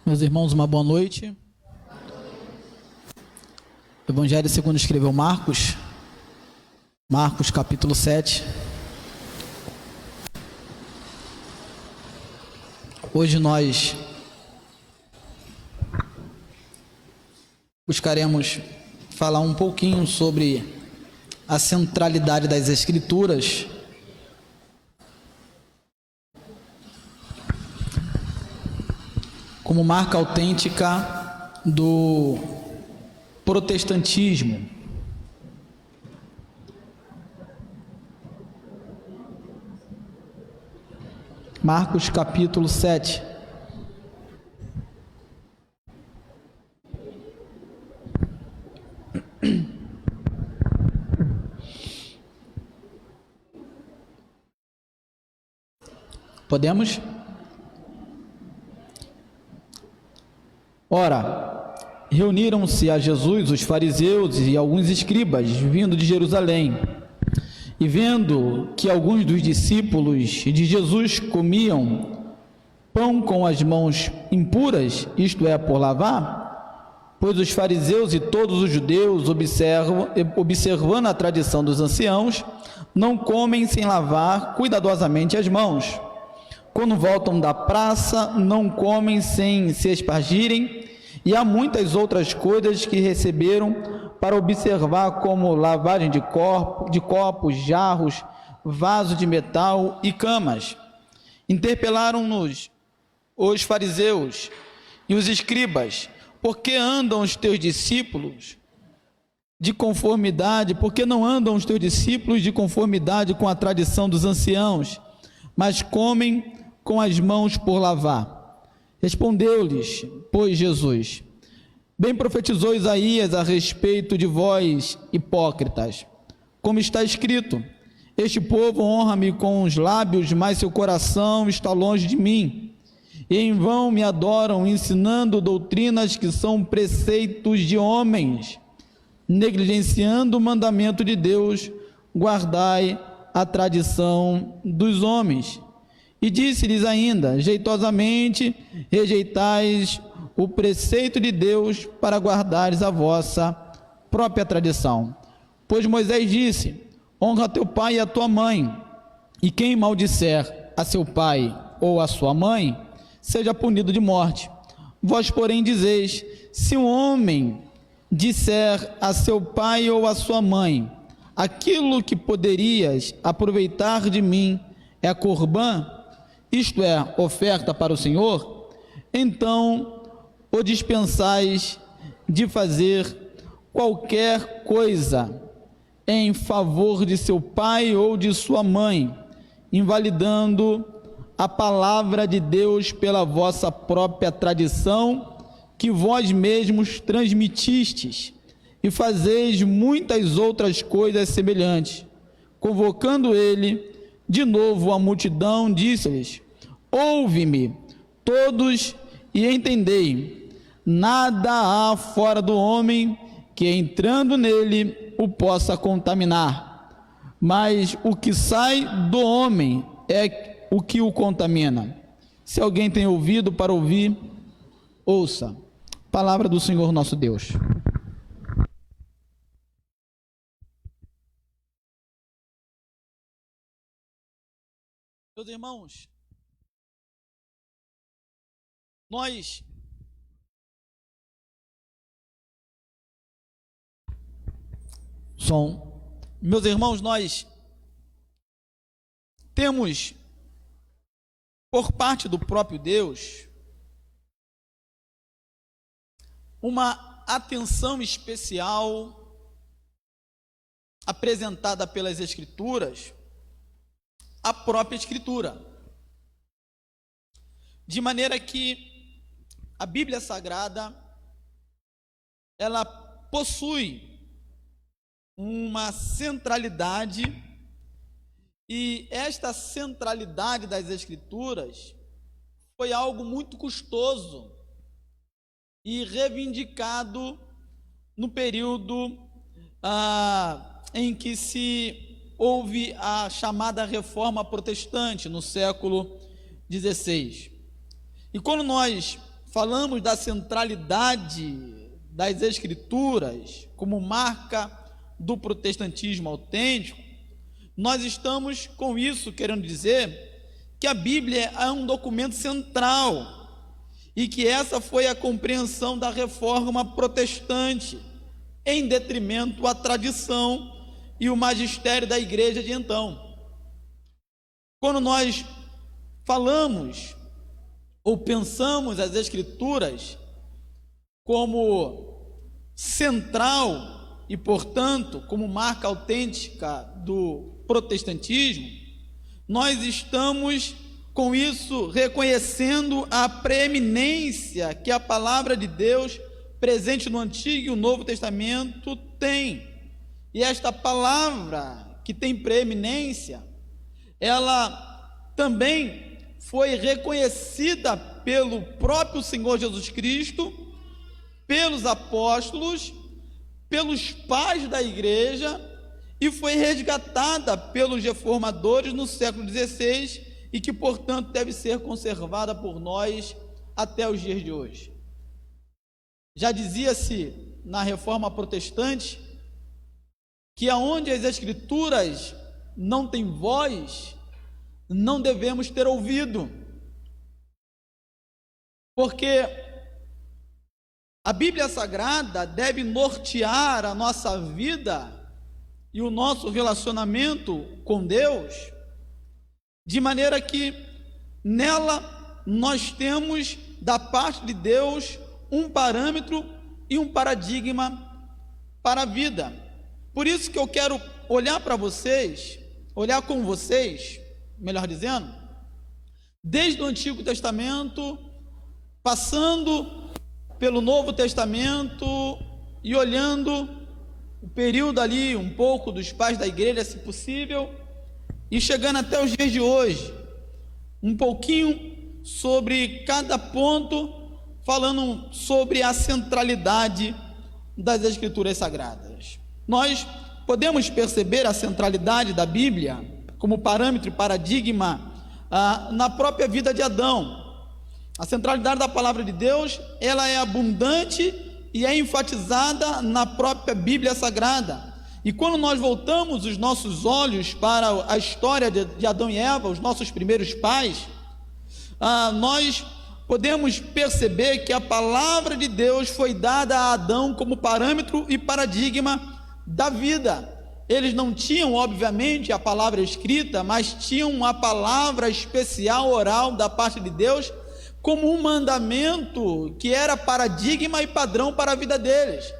Meus irmãos, uma boa noite. Evangelho segundo escreveu Marcos, capítulo 7. Hoje nós buscaremos falar um pouquinho sobre a centralidade das Escrituras como marca autêntica do protestantismo. Marcos capítulo 7. Podemos? Ora, reuniram-se a Jesus os fariseus e alguns escribas, vindo de Jerusalém, e vendo que alguns dos discípulos de Jesus comiam pão com as mãos impuras, isto é, por lavar, pois os fariseus e todos os judeus, observando a tradição dos anciãos, não comem sem lavar cuidadosamente as mãos. Quando voltam da praça, não comem sem se espargirem, e há muitas outras coisas que receberam para observar, como lavagem de copos, jarros, vaso de metal e camas. Interpelaram-nos os fariseus e os escribas: por que andam os teus discípulos de conformidade? Por que não andam os teus discípulos de conformidade com a tradição dos anciãos, mas comem com as mãos por lavar? Respondeu-lhes, pois, Jesus: bem profetizou Isaías a respeito de vós, hipócritas, como está escrito: este povo honra-me com os lábios, mas seu coração está longe de mim, e em vão me adoram, ensinando doutrinas que são preceitos de homens. Negligenciando o mandamento de Deus, guardai a tradição dos homens. E disse-lhes ainda: jeitosamente rejeitais o preceito de Deus para guardares a vossa própria tradição. Pois Moisés disse: honra teu pai e a tua mãe, e quem maldisser a seu pai ou a sua mãe, seja punido de morte. Vós, porém, dizeis: se um homem disser a seu pai ou a sua mãe: aquilo que poderias aproveitar de mim é corbã, isto é, oferta para o Senhor, então o dispensais de fazer qualquer coisa em favor de seu pai ou de sua mãe, invalidando a palavra de Deus pela vossa própria tradição, que vós mesmos transmitistes, e fazeis muitas outras coisas semelhantes. Convocando ele de novo a multidão, disse-lhes: ouve-me todos e entendei, nada há fora do homem que, entrando nele, o possa contaminar, mas o que sai do homem é o que o contamina. Se alguém tem ouvido para ouvir, ouça. Palavra do Senhor nosso Deus. Meus irmãos, nós temos, por parte do próprio Deus, uma atenção especial apresentada pelas Escrituras à própria Escritura, de maneira que a Bíblia Sagrada, ela possui uma centralidade, e esta centralidade das Escrituras foi algo muito custoso e reivindicado no período em que houve a chamada Reforma Protestante, no século XVI. E quando nós falamos da centralidade das Escrituras como marca do protestantismo autêntico, nós estamos com isso querendo dizer que a Bíblia é um documento central e que essa foi a compreensão da reforma protestante, em detrimento à tradição e o magistério da igreja de então. Quando nós falamos ou pensamos as Escrituras como central e, portanto, como marca autêntica do protestantismo, nós estamos com isso reconhecendo a preeminência que a palavra de Deus presente no Antigo e o Novo Testamento tem. E esta palavra que tem preeminência, ela também foi reconhecida pelo próprio Senhor Jesus Cristo, pelos apóstolos, pelos pais da igreja, e foi resgatada pelos reformadores no século XVI, e que, portanto, deve ser conservada por nós até os dias de hoje. Já dizia-se na reforma protestante que aonde as Escrituras não têm voz, não devemos ter ouvido, porque a Bíblia Sagrada deve nortear a nossa vida e o nosso relacionamento com Deus, de maneira que nela nós temos da parte de Deus um parâmetro e um paradigma para a vida. Por isso que eu quero olhar para vocês, olhar com vocês, melhor dizendo, desde o Antigo Testamento, passando pelo Novo Testamento e olhando o período ali um pouco dos pais da igreja, se possível, e chegando até os dias de hoje, um pouquinho sobre cada ponto, falando sobre a centralidade das Escrituras Sagradas. Nós podemos perceber a centralidade da Bíblia como parâmetro e paradigma na própria vida de Adão. A centralidade da palavra de Deus, ela é abundante e é enfatizada na própria Bíblia Sagrada. E quando nós voltamos os nossos olhos para a história de Adão e Eva, os nossos primeiros pais, nós podemos perceber que a palavra de Deus foi dada a Adão como parâmetro e paradigma da vida. Eles não tinham, obviamente, a palavra escrita, mas tinham a palavra especial oral da parte de Deus como um mandamento que era paradigma e padrão para a vida deles.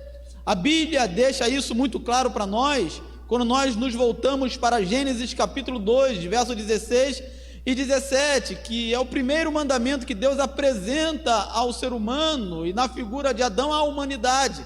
A Bíblia deixa isso muito claro para nós, quando nós nos voltamos para Gênesis capítulo 2, versos 16 e 17, que é o primeiro mandamento que Deus apresenta ao ser humano e na figura de Adão à humanidade.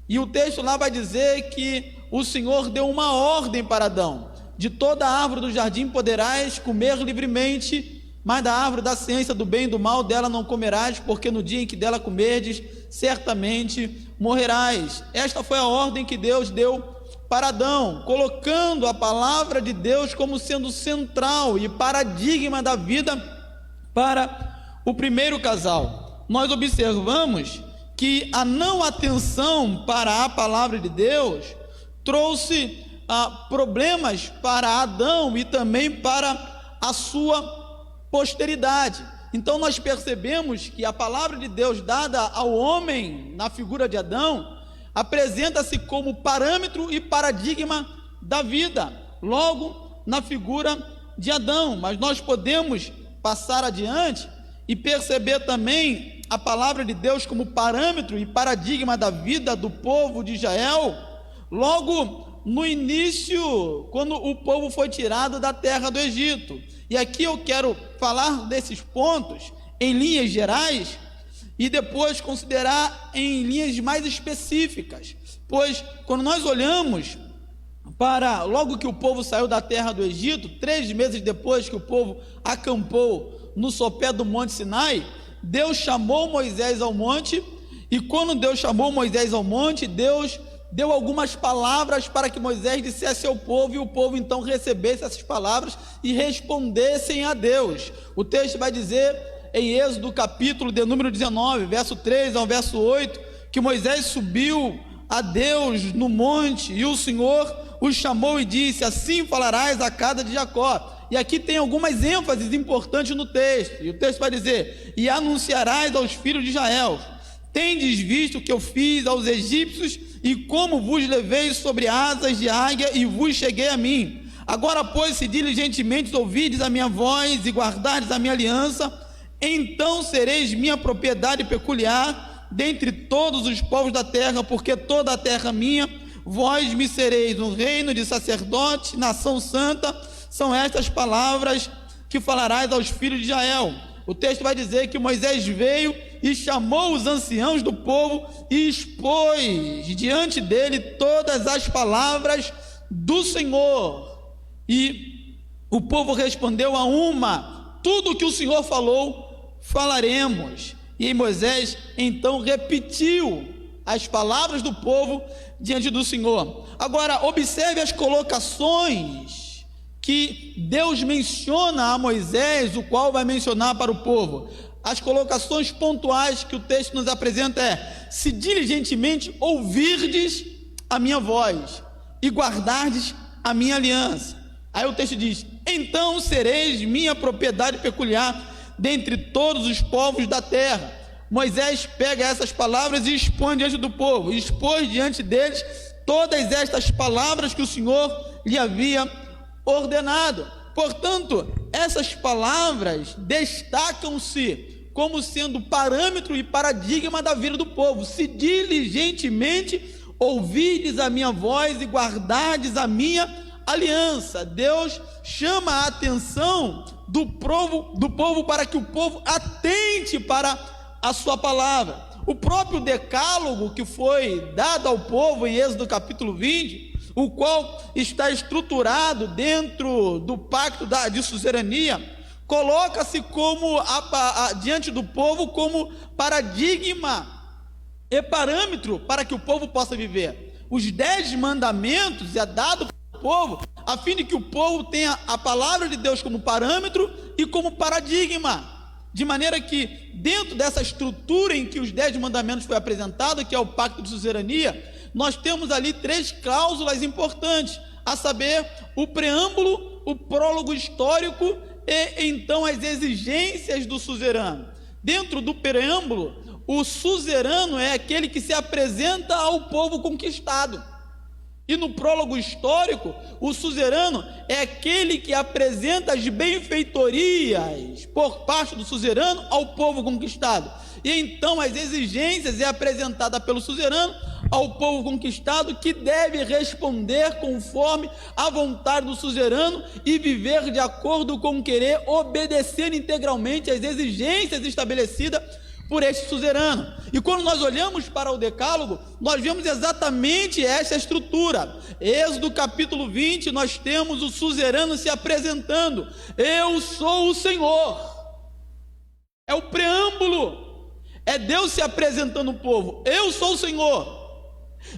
E o texto lá vai dizer que o Senhor deu uma ordem para Adão: de toda árvore do jardim poderás comer livremente, mas da árvore da ciência do bem e do mal dela não comerás, porque no dia em que dela comerdes, certamente morrerás. Esta foi a ordem que Deus deu para Adão, colocando a palavra de Deus como sendo central e paradigma da vida para o primeiro casal. Nós observamos que a não atenção para a palavra de Deus trouxe problemas para Adão e também para a sua posteridade. Então nós percebemos que a palavra de Deus dada ao homem na figura de Adão apresenta-se como parâmetro e paradigma da vida, logo na figura de Adão. Mas nós podemos passar adiante e perceber também a palavra de Deus como parâmetro e paradigma da vida do povo de Israel, logo no início, quando o povo foi tirado da terra do Egito. E aqui eu quero falar desses pontos em linhas gerais e depois considerar em linhas mais específicas, pois quando nós olhamos para logo que o povo saiu da terra do Egito, 3 meses depois que o povo acampou no sopé do Monte Sinai, Deus chamou Moisés ao monte, e quando Deus chamou Moisés ao monte, Deus deu algumas palavras para que Moisés dissesse ao povo, e o povo então recebesse essas palavras e respondessem a Deus. O texto vai dizer em Êxodo capítulo de número 19, verso 3 ao verso 8, que Moisés subiu a Deus no monte e o Senhor o chamou e disse: assim falarás à casa de Jacó. E aqui tem algumas ênfases importantes no texto, e o texto vai dizer: e anunciarás aos filhos de Israel: tendes visto o que eu fiz aos egípcios, e como vos levei sobre asas de águia e vos cheguei a mim. Agora, pois, se diligentemente ouvides a minha voz e guardardes a minha aliança, então sereis minha propriedade peculiar dentre todos os povos da terra, porque toda a terra minha, vós me sereis um reino de sacerdote, nação santa. São estas palavras que falarás aos filhos de Israel. O texto vai dizer que Moisés veio e chamou os anciãos do povo e expôs diante dele todas as palavras do Senhor. E o povo respondeu a uma: tudo o que o Senhor falou, falaremos. E Moisés então repetiu as palavras do povo diante do Senhor. Agora, observe as colocações que Deus menciona a Moisés, o qual vai mencionar para o povo. As colocações pontuais que o texto nos apresenta é: se diligentemente ouvirdes a minha voz e guardardes a minha aliança. Aí o texto diz: então sereis minha propriedade peculiar dentre todos os povos da terra. Moisés pega essas palavras e expõe diante do povo, e expôs diante deles todas estas palavras que o Senhor lhe havia ordenado. Portanto, essas palavras destacam-se como sendo parâmetro e paradigma da vida do povo. Se diligentemente ouvides a minha voz e guardardes a minha aliança. Deus chama a atenção do povo para que o povo atente para a sua palavra. O próprio decálogo que foi dado ao povo em Êxodo capítulo 20, o qual está estruturado dentro do pacto de suzerania, coloca-se como diante do povo como paradigma e parâmetro para que o povo possa viver. Os 10 mandamentos é dado para o povo a fim de que o povo tenha a palavra de Deus como parâmetro e como paradigma, de maneira que dentro dessa estrutura em que os 10 mandamentos foi apresentado, que é o pacto de suzerania, nós temos ali 3 cláusulas importantes, a saber, o preâmbulo, o prólogo histórico e então as exigências do suzerano. Dentro do preâmbulo, o suzerano é aquele que se apresenta ao povo conquistado. E no prólogo histórico, o suzerano é aquele que apresenta as benfeitorias por parte do suzerano ao povo conquistado. E então as exigências é apresentada pelo suzerano ao povo conquistado, que deve responder conforme a vontade do suzerano e viver de acordo com o querer, obedecendo integralmente às exigências estabelecidas por este suzerano. E quando nós olhamos para o decálogo, nós vemos exatamente essa estrutura. Êxodo capítulo 20, nós temos o suzerano se apresentando: eu sou o Senhor. É o preâmbulo, é Deus se apresentando ao povo: eu sou o Senhor.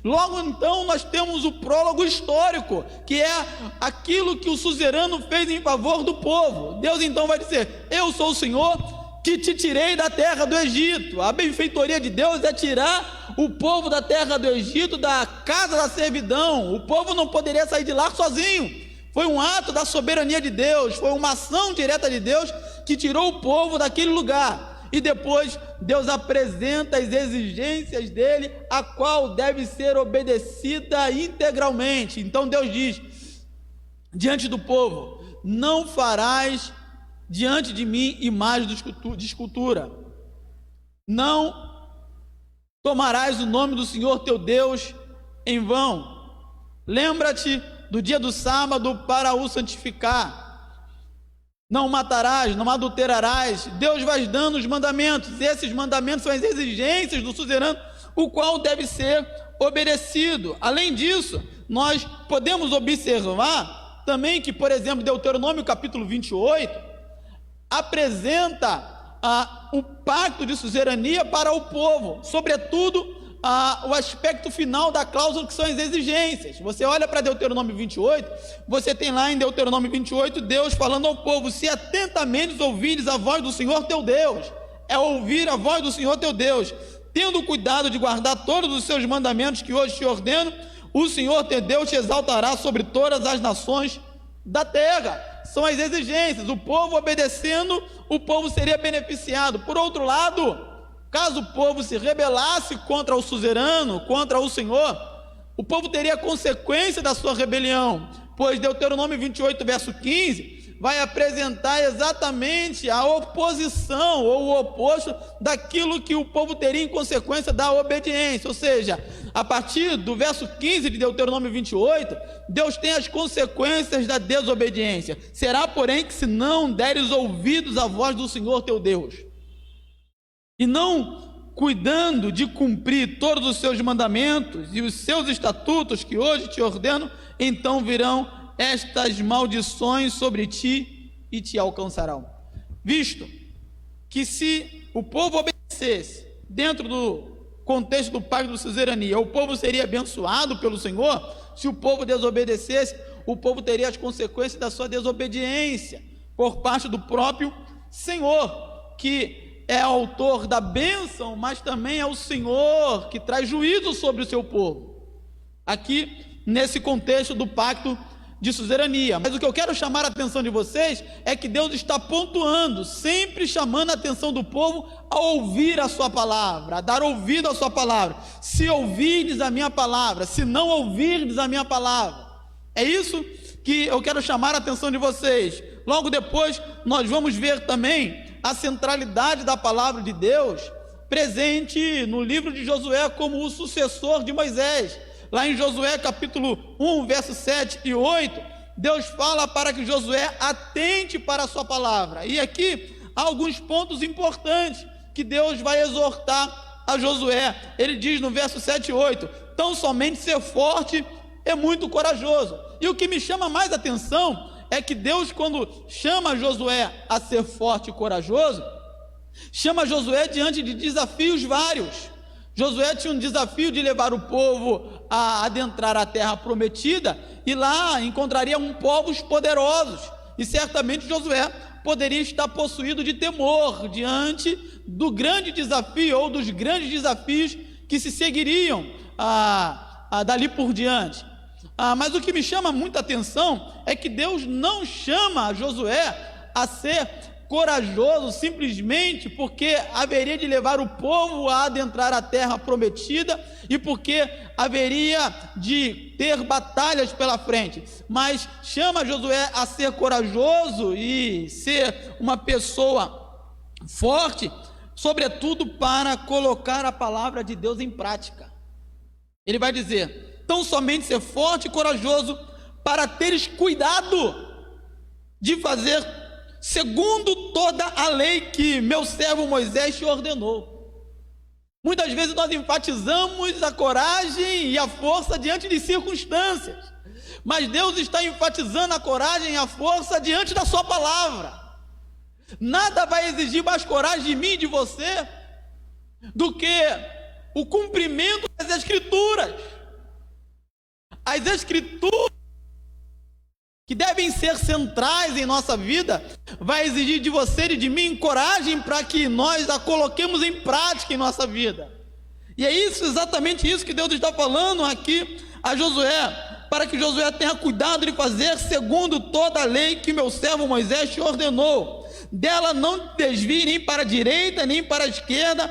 Logo então nós temos o prólogo histórico, que é aquilo que o suzerano fez em favor do povo. Deus então vai dizer: eu sou o Senhor que te tirei da terra do Egito. A benfeitoria de Deus é tirar o povo da terra do Egito, da casa da servidão. O povo não poderia sair de lá sozinho. Foi um ato da soberania de Deus, foi uma ação direta de Deus que tirou o povo daquele lugar. E depois Deus apresenta as exigências dele, a qual deve ser obedecida integralmente. Então Deus diz diante do povo: não farás diante de mim imagem de escultura, não tomarás o nome do Senhor teu Deus em vão, lembra-te do dia do sábado para o santificar, não matarás, não adulterarás. Deus vai dando os mandamentos, esses mandamentos são as exigências do suzerano, o qual deve ser obedecido. Além disso, nós podemos observar também que, por exemplo, Deuteronômio capítulo 28, apresenta o pacto de suzerania para o povo, sobretudo o aspecto final da cláusula, que são as exigências. Você olha para Deuteronômio 28, você tem lá em Deuteronômio 28, Deus falando ao povo: se atentamente ouvires a voz do Senhor teu Deus, é ouvir a voz do Senhor teu Deus, tendo cuidado de guardar todos os seus mandamentos que hoje te ordeno, o Senhor teu Deus te exaltará sobre todas as nações da terra. São as exigências. O povo obedecendo, o povo seria beneficiado. Por outro lado, caso o povo se rebelasse contra o suzerano, contra o Senhor, o povo teria consequência da sua rebelião, pois Deuteronômio 28, verso 15, vai apresentar exatamente a oposição ou o oposto daquilo que o povo teria em consequência da obediência. Ou seja, a partir do verso 15 de Deuteronômio 28, Deus tem as consequências da desobediência. Será, porém, que se não deres ouvidos à voz do Senhor teu Deus, e não cuidando de cumprir todos os seus mandamentos e os seus estatutos que hoje te ordeno, então virão estas maldições sobre ti e te alcançarão. Visto que se o povo obedecesse dentro do contexto do pacto de suzerania, o povo seria abençoado pelo Senhor. Se o povo desobedecesse, o povo teria as consequências da sua desobediência por parte do próprio Senhor, que é autor da bênção, mas também é o Senhor que traz juízo sobre o seu povo, aqui nesse contexto do pacto de suzerania. Mas o que eu quero chamar a atenção de vocês é que Deus está pontuando, sempre chamando a atenção do povo a ouvir a sua palavra, a dar ouvido à sua palavra. Se ouvirdes a minha palavra, se não ouvirdes a minha palavra, é isso que eu quero chamar a atenção de vocês. Logo depois nós vamos ver também a centralidade da palavra de Deus presente no livro de Josué como o sucessor de Moisés. Lá em Josué capítulo 1, versos 7 e 8, Deus fala para que Josué atente para a sua palavra. E aqui há alguns pontos importantes que Deus vai exortar a Josué. Ele diz no verso 7 e 8: tão somente ser forte e muito corajoso. E o que me chama mais atenção é que Deus, quando chama Josué a ser forte e corajoso, chama Josué diante de desafios vários. Josué tinha um desafio de levar o povo a adentrar a terra prometida, e lá encontrariam povos poderosos, e certamente Josué poderia estar possuído de temor diante do grande desafio, ou dos grandes desafios que se seguiriam dali por diante. Mas o que me chama muita atenção é que Deus não chama Josué a ser corajoso simplesmente porque haveria de levar o povo a adentrar a terra prometida e porque haveria de ter batalhas pela frente, mas chama Josué a ser corajoso e ser uma pessoa forte, sobretudo para colocar a palavra de Deus em prática. Ele vai dizer: tão somente ser forte e corajoso para teres cuidado de fazer segundo toda a lei que meu servo Moisés te ordenou. Muitas vezes nós enfatizamos a coragem e a força diante de circunstâncias, mas Deus está enfatizando a coragem e a força diante da sua palavra. Nada vai exigir mais coragem de mim e de você do que o cumprimento das Escrituras. As Escrituras, que devem ser centrais em nossa vida, vai exigir de você e de mim coragem para que nós a coloquemos em prática em nossa vida. E é isso, exatamente isso que Deus está falando aqui a Josué, para que Josué tenha cuidado de fazer segundo toda a lei que meu servo Moisés te ordenou. Dela não te desvie nem para a direita nem para a esquerda,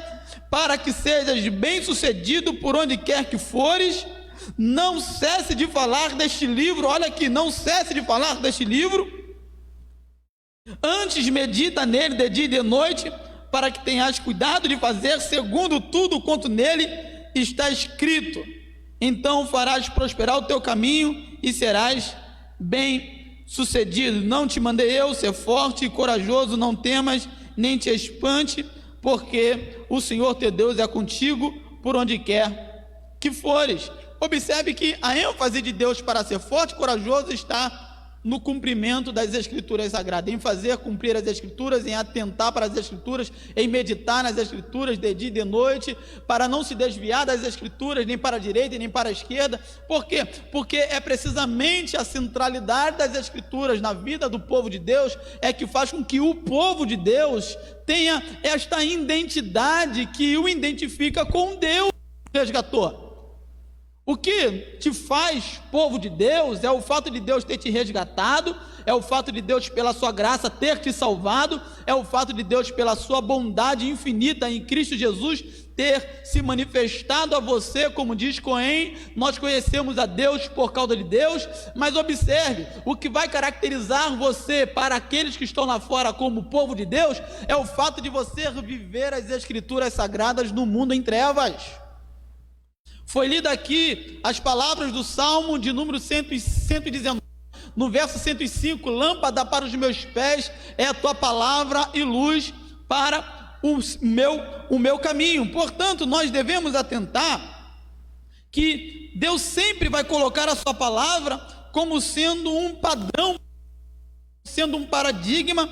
para que sejas bem sucedido por onde quer que fores. Não cesse de falar deste livro, olha aqui, não cesse de falar deste livro, antes medita nele de dia e de noite, para que tenhas cuidado de fazer segundo tudo quanto nele está escrito. Então farás prosperar o teu caminho e serás bem sucedido. Não te mandei eu ser forte e corajoso, não temas nem te espante, porque o Senhor teu Deus é contigo por onde quer que fores. Observe que a ênfase de Deus para ser forte e corajoso está no cumprimento das Escrituras Sagradas, em fazer cumprir as Escrituras, em atentar para as Escrituras, em meditar nas Escrituras de dia e de noite, para não se desviar das Escrituras, nem para a direita nem para a esquerda. Por quê? Porque é precisamente a centralidade das Escrituras na vida do povo de Deus é que faz com que o povo de Deus tenha esta identidade que o identifica com Deus que resgatou. O que te faz povo de Deus é o fato de Deus ter te resgatado, é o fato de Deus, pela sua graça, ter te salvado, é o fato de Deus, pela sua bondade infinita em Cristo Jesus, ter se manifestado a você, como diz Cohen, nós conhecemos a Deus por causa de Deus. Mas observe, o que vai caracterizar você para aqueles que estão lá fora como povo de Deus, é o fato de você viver as Escrituras Sagradas no mundo em trevas. Foi lida aqui as palavras do Salmo de número 119, no verso 105, lâmpada para os meus pés é a tua palavra e luz para o meu caminho. Portanto, nós devemos atentar que Deus sempre vai colocar a sua palavra como sendo um padrão, sendo um paradigma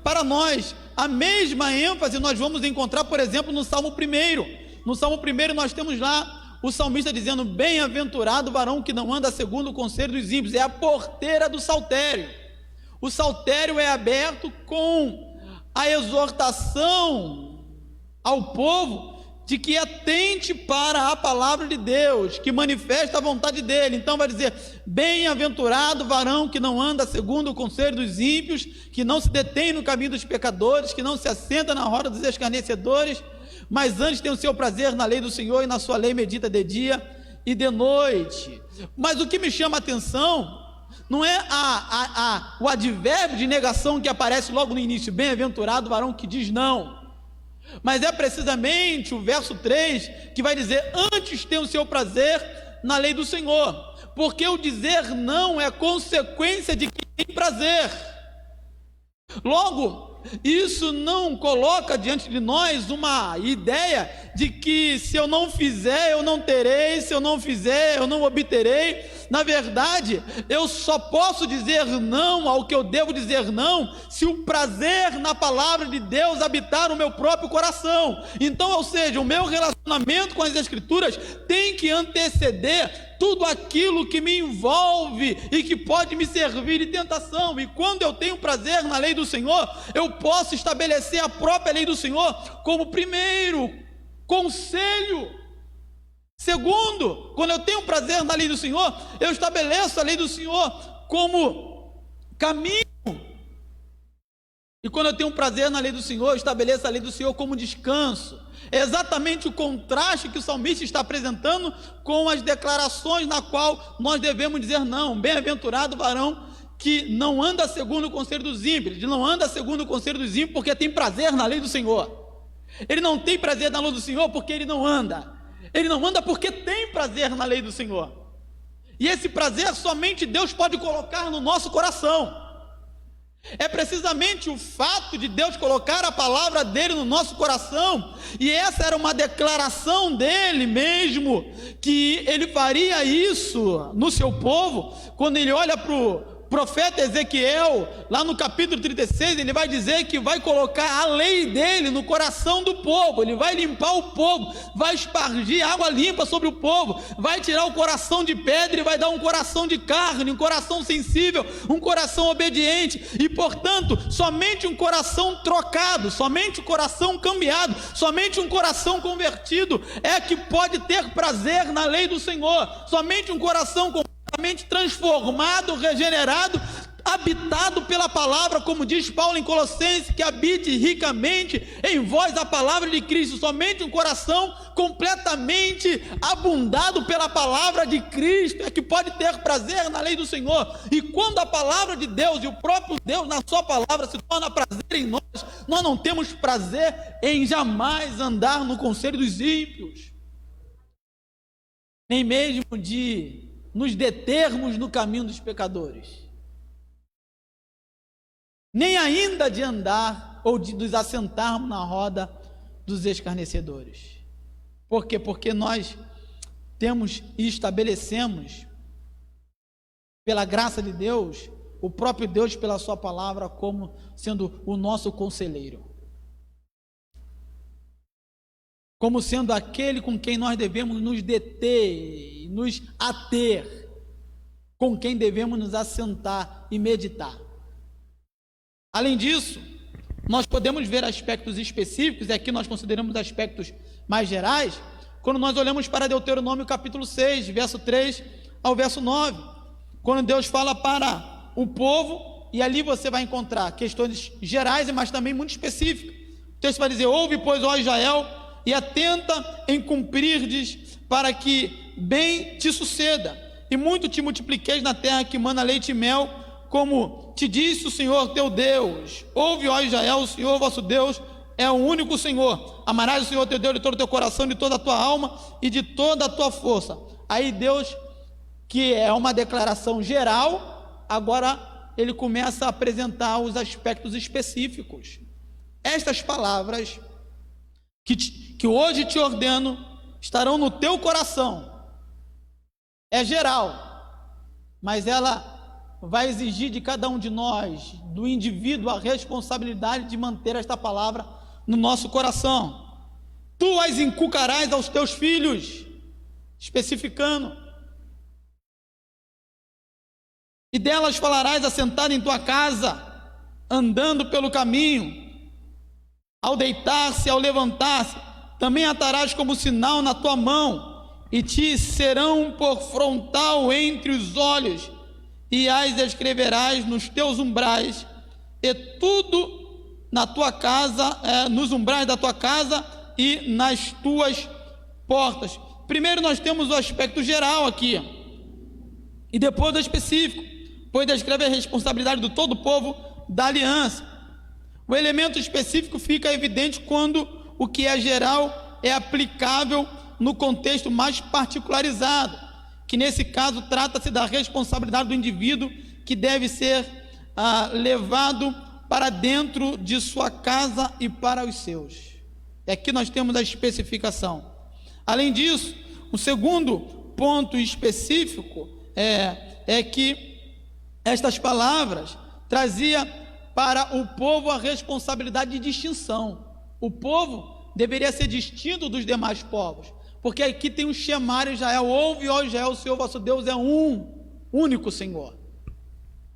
para nós. A mesma ênfase nós vamos encontrar, por exemplo, no Salmo 1. No Salmo 1 nós temos lá o salmista dizendo: bem-aventurado o varão que não anda segundo o conselho dos ímpios. É a porteira do saltério. O saltério é aberto com a exortação ao povo de que atente para a palavra de Deus, que manifesta a vontade dele. Então vai dizer: bem-aventurado o varão que não anda segundo o conselho dos ímpios, que não se detém no caminho dos pecadores, que não se assenta na roda dos escarnecedores, mas antes tem o seu prazer na lei do Senhor, e na sua lei medita de dia e de noite. Mas o que me chama a atenção não é o advérbio de negação que aparece logo no início, bem-aventurado o varão que diz não, mas é precisamente o verso 3 que vai dizer: antes tem o seu prazer na lei do Senhor, porque o dizer não é consequência de quem tem prazer. Logo, isso não coloca diante de nós uma ideia de que se eu não fizer, eu não terei, se eu não fizer, eu não obterei. Na verdade, eu só posso dizer não ao que eu devo dizer não se o prazer na palavra de Deus habitar no meu próprio coração. Então, ou seja, o meu relacionamento com as Escrituras tem que anteceder tudo aquilo que me envolve e que pode me servir de tentação. E quando eu tenho prazer na lei do Senhor, eu posso estabelecer a própria lei do Senhor como primeiro conselho. Segundo, quando eu tenho prazer na lei do Senhor, eu estabeleço a lei do Senhor como caminho. E quando eu tenho prazer na lei do Senhor, eu estabeleço a lei do Senhor como descanso. É exatamente o contraste que o salmista está apresentando com as declarações na qual nós devemos dizer não. Bem-aventurado o varão que não anda segundo o conselho dos ímpios. Ele não anda segundo o conselho dos ímpios porque tem prazer na lei do Senhor. Ele não tem prazer na lei do Senhor porque ele não anda. Ele não anda porque tem prazer na lei do Senhor. E esse prazer somente Deus pode colocar no nosso coração. É precisamente o fato de Deus colocar a palavra dele no nosso coração, e essa era uma declaração dele mesmo, que ele faria isso no seu povo. Quando ele olha para o profeta Ezequiel, lá no capítulo 36, ele vai dizer que vai colocar a lei dele no coração do povo. Ele vai limpar o povo, vai espargir água limpa sobre o povo, vai tirar o coração de pedra e vai dar um coração de carne, um coração sensível, um coração obediente. E portanto, somente um coração trocado, somente um coração cambiado, somente um coração convertido é que pode ter prazer na lei do Senhor. Somente um coração transformado, regenerado, habitado pela palavra, como diz Paulo em Colossenses, que habite ricamente em vós a palavra de Cristo. Somente um coração completamente abundado pela palavra de Cristo é que pode ter prazer na lei do Senhor. E quando a palavra de Deus e o próprio Deus na sua palavra se torna prazer em nós, nós não temos prazer em jamais andar no conselho dos ímpios, nem mesmo de nos determos no caminho dos pecadores, nem ainda de andar ou de nos assentarmos na roda dos escarnecedores. Por quê? Porque nós temos e estabelecemos, pela graça de Deus, o próprio Deus pela sua palavra como sendo o nosso conselheiro, como sendo aquele com quem nós devemos nos deter, nos ater, com quem devemos nos assentar e meditar. Além disso, nós podemos ver aspectos específicos, e aqui nós consideramos aspectos mais gerais, quando nós olhamos para Deuteronômio capítulo 6, verso 3 ao verso 9, quando Deus fala para o povo, e ali você vai encontrar questões gerais, mas também muito específicas. O texto vai dizer: ouve, pois, ó Israel, e atenta em cumprirdes, para que bem te suceda, e muito te multipliqueis na terra que mana leite e mel, como te disse o Senhor teu Deus. Ouve, ó Israel, o Senhor vosso Deus é o único Senhor. Amarás o Senhor teu Deus de todo o teu coração, de toda a tua alma e de toda a tua força. Aí Deus, que é uma declaração geral, agora ele começa a apresentar os aspectos específicos. Estas palavras que hoje te ordeno estarão no teu coração. É geral, mas ela vai exigir de cada um de nós, do indivíduo, a responsabilidade de manter esta palavra no nosso coração. Tu as inculcarás aos teus filhos, especificando, e delas falarás assentado em tua casa, andando pelo caminho, ao deitar-se, ao levantar-se, também atarás como sinal na tua mão, e te serão por frontal entre os olhos, e as escreverás nos teus umbrais, e tudo na tua casa, nos umbrais da tua casa e nas tuas portas. Primeiro nós temos o aspecto geral aqui, e depois o específico, pois descreve a responsabilidade do todo o povo da aliança. O elemento específico fica evidente quando o que é geral é aplicável no contexto mais particularizado, que nesse caso trata-se da responsabilidade do indivíduo, que deve ser levado para dentro de sua casa e para os seus. E aqui nós temos a especificação. Além disso, o segundo ponto específico é que estas palavras trazia para o povo a responsabilidade de distinção. O povo deveria ser distinto dos demais povos, porque aqui tem um chamário: Israel, ouve, ó Israel, o Senhor vosso Deus é um único Senhor.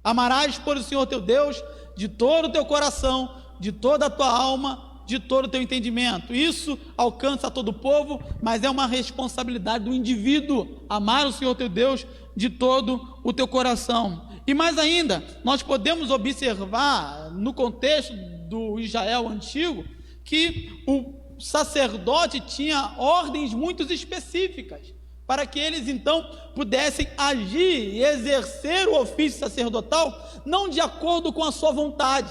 Amarás, por o Senhor teu Deus de todo o teu coração, de toda a tua alma, de todo o teu entendimento. Isso alcança todo o povo, mas é uma responsabilidade do indivíduo, amar o Senhor teu Deus de todo o teu coração. E mais ainda, nós podemos observar no contexto do Israel antigo, que o sacerdote tinha ordens muito específicas, para que eles então pudessem agir e exercer o ofício sacerdotal, não de acordo com a sua vontade,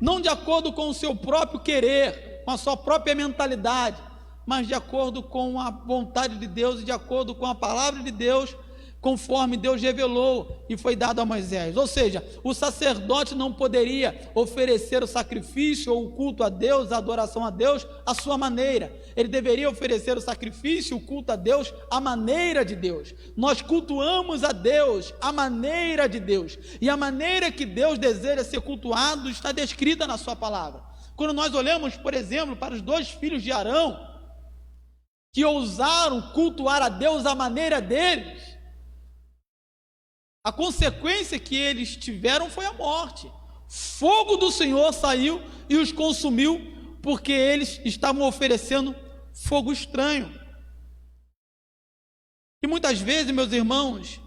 não de acordo com o seu próprio querer, com a sua própria mentalidade, mas de acordo com a vontade de Deus e de acordo com a palavra de Deus, conforme Deus revelou e foi dado a Moisés. Ou seja, o sacerdote não poderia oferecer o sacrifício ou o culto a Deus, a adoração a Deus, à sua maneira. Ele deveria oferecer o sacrifício, o culto a Deus, à maneira de Deus. Nós cultuamos a Deus à maneira de Deus, e a maneira que Deus deseja ser cultuado está descrita na sua palavra. Quando nós olhamos, por exemplo, para os 2 filhos de Arão, que ousaram cultuar a Deus à maneira deles, a consequência que eles tiveram foi a morte. Fogo do Senhor saiu e os consumiu, porque eles estavam oferecendo fogo estranho. E muitas vezes, meus irmãos,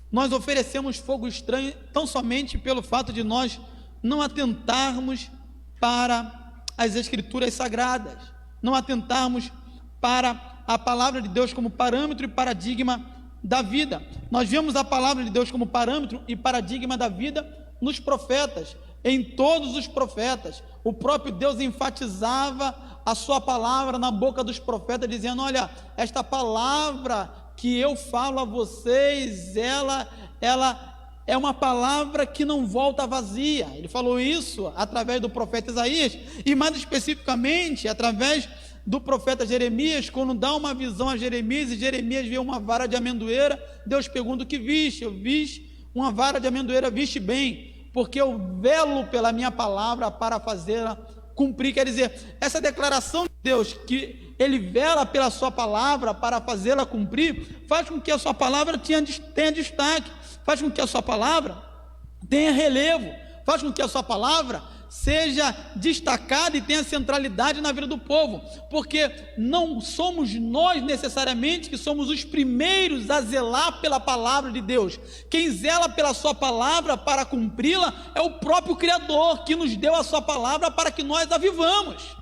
nós oferecemos fogo estranho tão somente pelo fato de nós não atentarmos para as Escrituras Sagradas, não atentarmos para a palavra de Deus como parâmetro e paradigma da vida. Nós vemos a palavra de Deus como parâmetro e paradigma da vida nos profetas, em todos os profetas. O próprio Deus enfatizava a sua palavra na boca dos profetas, dizendo: olha, esta palavra que eu falo a vocês, ela é uma palavra que não volta vazia. Ele falou isso através do profeta Isaías, e mais especificamente através do profeta Jeremias, quando dá uma visão a Jeremias, e Jeremias vê uma vara de amendoeira. Deus pergunta: o que viste? Eu vi uma vara de amendoeira viste bem, porque eu velo pela minha palavra para fazê-la cumprir. Quer dizer, essa declaração de Deus, que Ele vela pela sua palavra para fazê-la cumprir, faz com que a sua palavra tenha destaque, faz com que a sua palavra tenha relevo, faz com que a sua palavra seja destacada e tenha centralidade na vida do povo, porque não somos nós necessariamente que somos os primeiros a zelar pela palavra de Deus. Quem zela pela sua palavra para cumpri-la é o próprio Criador, que nos deu a sua palavra para que nós a vivamos.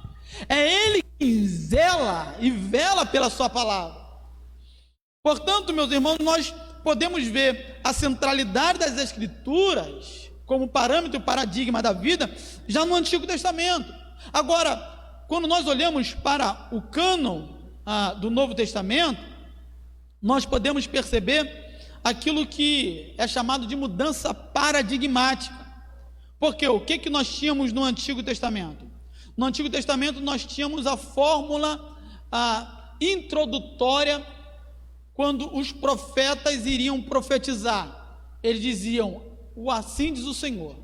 É Ele quem zela e vela pela sua palavra. Portanto, meus irmãos, nós podemos ver a centralidade das Escrituras como parâmetro e paradigma da vida, já no Antigo Testamento. Agora, quando nós olhamos para o cânon do Novo Testamento, nós podemos perceber aquilo que é chamado de mudança paradigmática. Porque o que nós tínhamos no Antigo Testamento? No Antigo Testamento nós tínhamos a fórmula introdutória, quando os profetas iriam profetizar. Eles diziam: o assim diz o Senhor.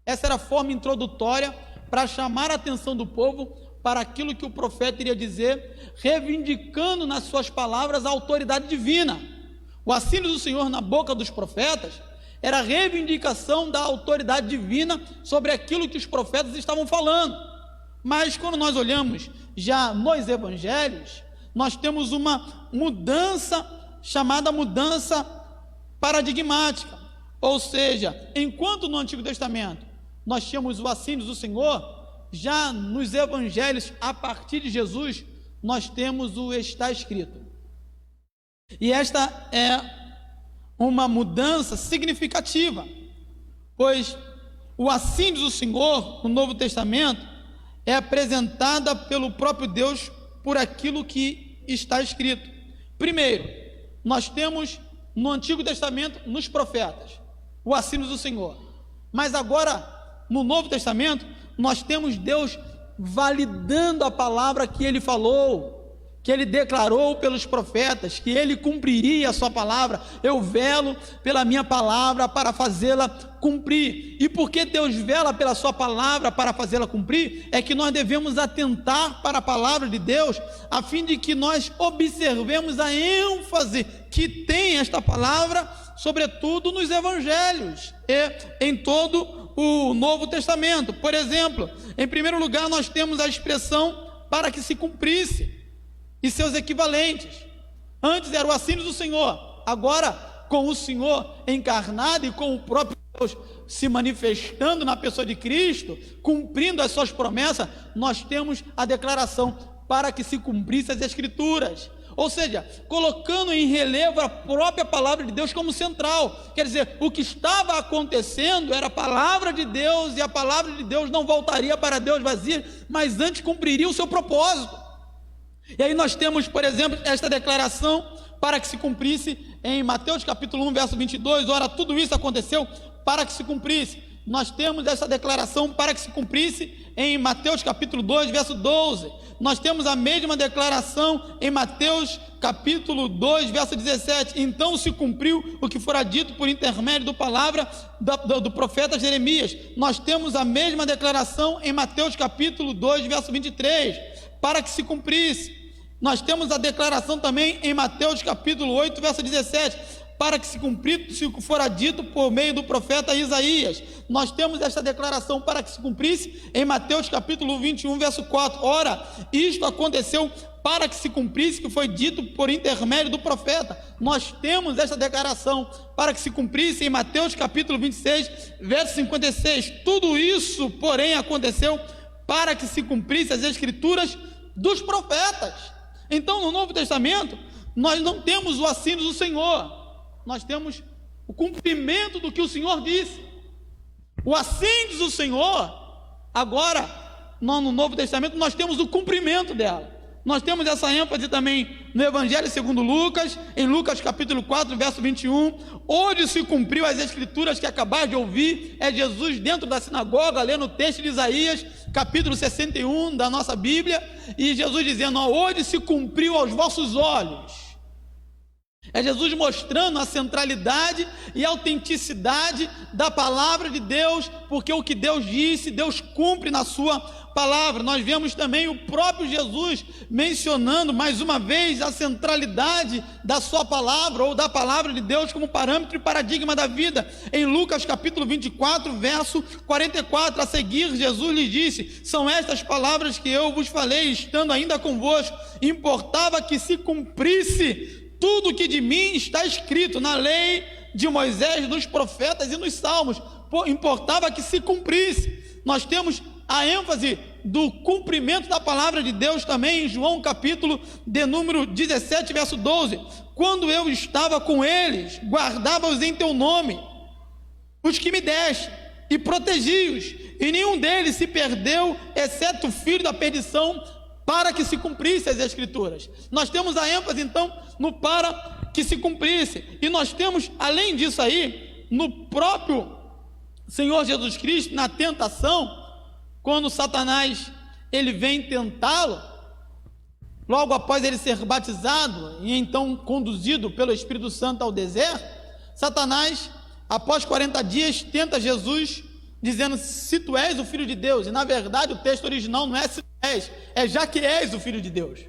Essa era a forma introdutória para chamar a atenção do povo para aquilo que o profeta iria dizer, reivindicando nas suas palavras a autoridade divina. O assim diz o Senhor na boca dos profetas era a reivindicação da autoridade divina sobre aquilo que os profetas estavam falando. Mas quando nós olhamos já nos evangelhos, nós temos uma mudança chamada mudança paradigmática. Ou seja, enquanto no Antigo Testamento nós tínhamos o assim diz o Senhor, já nos evangelhos, a partir de Jesus, nós temos o está escrito. E esta é uma mudança significativa, pois o assim diz o Senhor no Novo Testamento é apresentada pelo próprio Deus por aquilo que está escrito. Primeiro, nós temos no Antigo Testamento, nos profetas, o assim diz o Senhor. Mas agora, no Novo Testamento, nós temos Deus validando a palavra que Ele falou, que Ele declarou pelos profetas, que Ele cumpriria a sua palavra. Eu velo pela minha palavra para fazê-la cumprir. E porque Deus vela pela sua palavra para fazê-la cumprir, é que nós devemos atentar para a palavra de Deus, a fim de que nós observemos a ênfase que tem esta palavra, sobretudo nos evangelhos e em todo o Novo Testamento. Por exemplo, em primeiro lugar, nós temos a expressão para que se cumprisse e seus equivalentes. Antes era o assim diz o Senhor, agora com o Senhor encarnado e com o próprio Deus se manifestando na pessoa de Cristo, cumprindo as suas promessas, nós temos a declaração para que se cumprisse as Escrituras. Ou seja, colocando em relevo a própria palavra de Deus como central. Quer dizer, o que estava acontecendo era a palavra de Deus, e a palavra de Deus não voltaria para Deus vazia, mas antes cumpriria o seu propósito. E aí nós temos, por exemplo, esta declaração para que se cumprisse em Mateus capítulo 1, verso 22, ora, tudo isso aconteceu para que se cumprisse. Nós temos essa declaração para que se cumprisse em Mateus capítulo 2, verso 12. Nós temos a mesma declaração em Mateus capítulo 2, verso 17. Então se cumpriu o que fora dito por intermédio da palavra do profeta Jeremias. Nós temos a mesma declaração em Mateus capítulo 2, verso 23, para que se cumprisse. Nós temos a declaração também em Mateus capítulo 8, verso 17, para que se cumprisse o que fora dito por meio do profeta Isaías. Nós temos esta declaração para que se cumprisse em Mateus capítulo 21, verso 4. Ora, isto aconteceu para que se cumprisse o que foi dito por intermédio do profeta. Nós temos esta declaração para que se cumprisse em Mateus capítulo 26, verso 56. Tudo isso, porém, aconteceu para que se cumprisse as Escrituras dos profetas. Então, no Novo Testamento, nós não temos o assim diz o Senhor, nós temos o cumprimento do que o Senhor disse. O assim diz o Senhor, agora, no Novo Testamento, nós temos o cumprimento dela. Nós temos essa ênfase também no Evangelho segundo Lucas, em Lucas capítulo 4, verso 21, onde se cumpriu as Escrituras que acabaste de ouvir. É Jesus dentro da sinagoga, lendo o texto de Isaías, capítulo 61 da nossa Bíblia, e Jesus dizendo: hoje se cumpriu aos vossos olhos. É Jesus mostrando a centralidade e a autenticidade da palavra de Deus, porque o que Deus disse, Deus cumpre na sua palavra. Nós vemos também o próprio Jesus mencionando mais uma vez a centralidade da sua palavra, ou da palavra de Deus, como parâmetro e paradigma da vida. Em Lucas capítulo 24, verso 44, a seguir, Jesus lhes disse: são estas palavras que eu vos falei, estando ainda convosco. Importava que se cumprisse tudo que de mim está escrito na lei de Moisés, nos profetas e nos salmos. Importava que se cumprisse. Nós temos a ênfase do cumprimento da palavra de Deus também em João capítulo de número 17, verso 12. Quando eu estava com eles, guardava-os em teu nome, os que me deste, e protegi-os, e nenhum deles se perdeu, exceto o filho da perdição, para que se cumprisse as Escrituras. Nós temos a ênfase então no para que se cumprisse, e nós temos, além disso aí, no próprio Senhor Jesus Cristo, na tentação, quando Satanás ele vem tentá-lo, logo após ele ser batizado e então conduzido pelo Espírito Santo ao deserto, Satanás, após 40 dias, tenta Jesus, dizendo: se tu és o Filho de Deus. E na verdade o texto original não é se tu és, é já que és o Filho de Deus.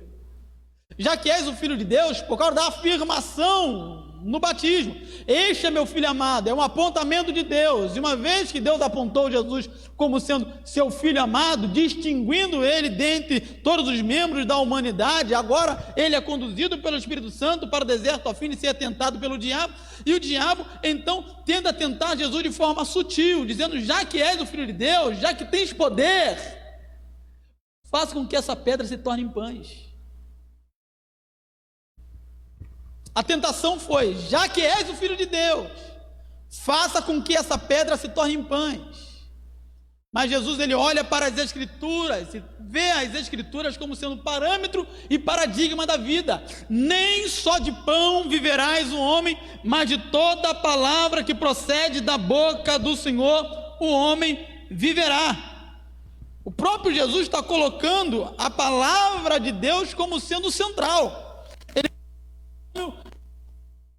Já que és o Filho de Deus, por causa da afirmação no batismo: este é meu Filho amado, é um apontamento de Deus. E uma vez que Deus apontou Jesus como sendo seu Filho amado, distinguindo ele dentre todos os membros da humanidade, agora ele é conduzido pelo Espírito Santo para o deserto a fim de ser tentado pelo diabo. E o diabo então tenta tentar Jesus de forma sutil, dizendo: já que és o Filho de Deus, já que tens poder, faça com que essa pedra se torne em pães. A tentação foi: já que és o Filho de Deus, faça com que essa pedra se torne em pães. Mas Jesus ele olha para as Escrituras e vê as Escrituras como sendo parâmetro e paradigma da vida. Nem só de pão viverás o homem, mas de toda a palavra que procede da boca do Senhor o homem viverá. O próprio Jesus está colocando a palavra de Deus como sendo central.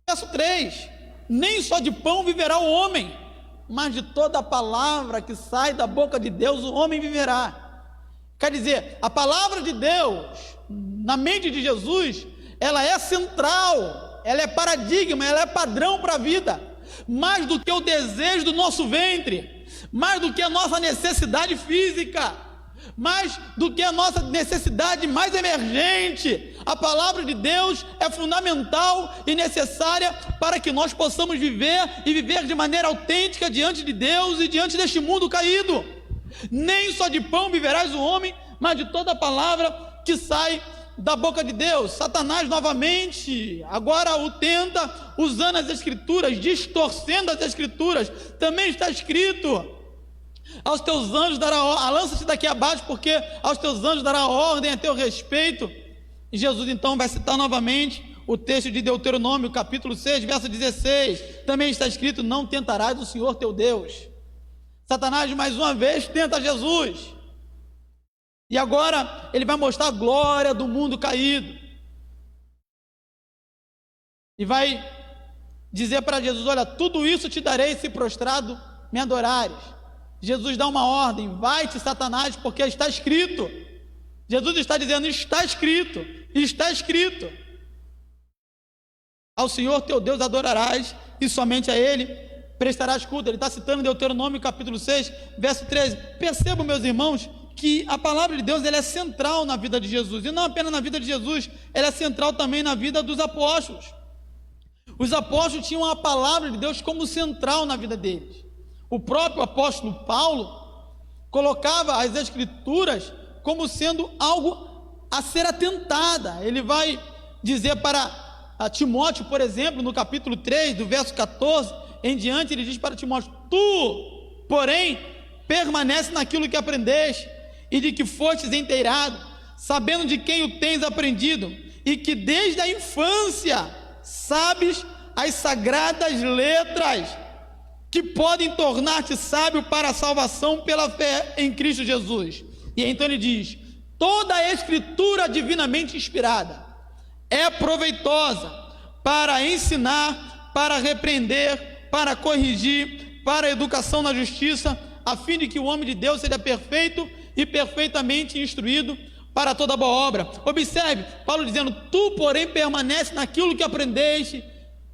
Verso 3: nem só de pão viverá o homem, mas de toda a palavra que sai da boca de Deus o homem viverá. Quer dizer, a palavra de Deus na mente de Jesus, ela é central, ela é paradigma, ela é padrão para a vida. Mais do que o desejo do nosso ventre, mais do que a nossa necessidade física, mais do que a nossa necessidade mais emergente, a palavra de Deus é fundamental e necessária para que nós possamos viver e viver de maneira autêntica diante de Deus e diante deste mundo caído. Nem só de pão viverás o homem, mas de toda a palavra que sai da boca de Deus. Satanás novamente agora o tenta usando as Escrituras, distorcendo as Escrituras. Também está escrito: aos teus anjos dará ordem, lança-te daqui abaixo, porque aos teus anjos dará ordem a teu respeito. E Jesus então vai citar novamente o texto de Deuteronômio, capítulo 6, verso 16. Também está escrito: não tentarás o Senhor teu Deus. Satanás mais uma vez tenta Jesus, e agora ele vai mostrar a glória do mundo caído, e vai dizer para Jesus: olha, tudo isso te darei se prostrado me adorares. Jesus dá uma ordem: vai-te, Satanás, porque está escrito. Jesus está dizendo: está escrito, está escrito. Ao Senhor teu Deus adorarás, e somente a Ele prestarás culto. Ele está citando Deuteronômio capítulo 6, verso 13. Percebam, meus irmãos, que a palavra de Deus ela é central na vida de Jesus, e não apenas na vida de Jesus, ela é central também na vida dos apóstolos. Os apóstolos tinham a palavra de Deus como central na vida deles. O próprio apóstolo Paulo colocava as Escrituras como sendo algo a ser atentada. Ele vai dizer para Timóteo, por exemplo, no capítulo 3, do verso 14 em diante, ele diz para Timóteo: tu, porém, permanece naquilo que aprendeste e de que fostes inteirado, sabendo de quem o tens aprendido, e que desde a infância sabes as sagradas letras que podem tornar-te sábio para a salvação pela fé em Cristo Jesus. E então ele diz: toda a Escritura divinamente inspirada é proveitosa para ensinar, para repreender, para corrigir, para a educação na justiça, a fim de que o homem de Deus seja perfeito e perfeitamente instruído para toda boa obra. Observe, Paulo dizendo: tu, porém, permanece naquilo que aprendeste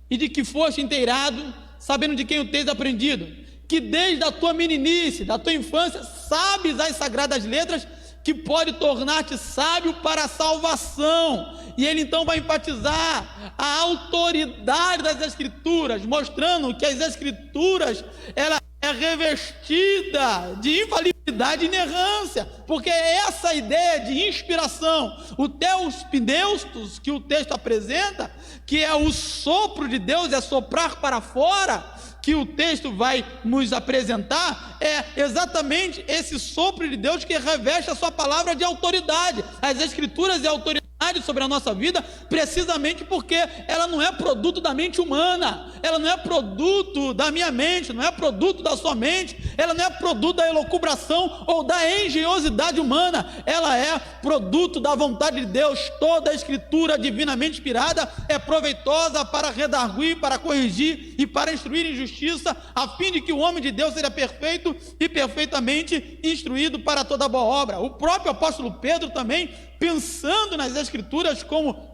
e de que foste inteirado, sabendo de quem o tens aprendido, que desde a tua meninice, da tua infância, sabes as sagradas letras, que pode tornar-te sábio para a salvação. E ele então vai enfatizar a autoridade das Escrituras, mostrando que as Escrituras, ela é revestida de infalibilidade e inerrância, porque é essa ideia de inspiração, o Theos Pneustos, que o texto apresenta, que é o sopro de Deus, é soprar para fora, que o texto vai nos apresentar, é exatamente esse sopro de Deus que reveste a sua palavra de autoridade. As Escrituras é autoridade sobre a nossa vida, precisamente porque ela não é produto da mente humana, ela não é produto da minha mente, não é produto da sua mente, ela não é produto da elucubração ou da engenhosidade humana, ela é produto da vontade de Deus. Toda a Escritura divinamente inspirada é proveitosa para redarguir, para corrigir e para instruir em justiça, a fim de que o homem de Deus seja perfeito e perfeitamente instruído para toda boa obra. O próprio apóstolo Pedro também, pensando nas Escrituras como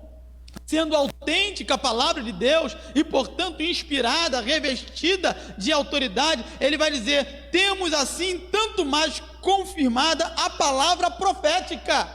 sendo autêntica a palavra de Deus e, portanto, inspirada, revestida de autoridade, ele vai dizer: temos assim tanto mais confirmada a palavra profética,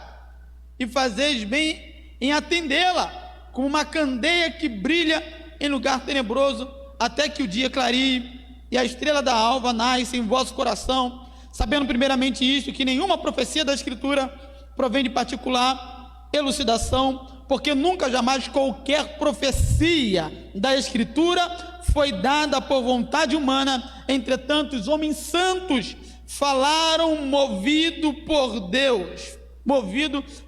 e fazeis bem em atendê-la, como uma candeia que brilha em lugar tenebroso, até que o dia clareie e a estrela da alva nasce em vosso coração, sabendo primeiramente isto, que nenhuma profecia da Escritura provém de particular elucidação, porque nunca jamais qualquer profecia da Escritura foi dada por vontade humana. Entretanto, os homens santos falaram movido por Deus,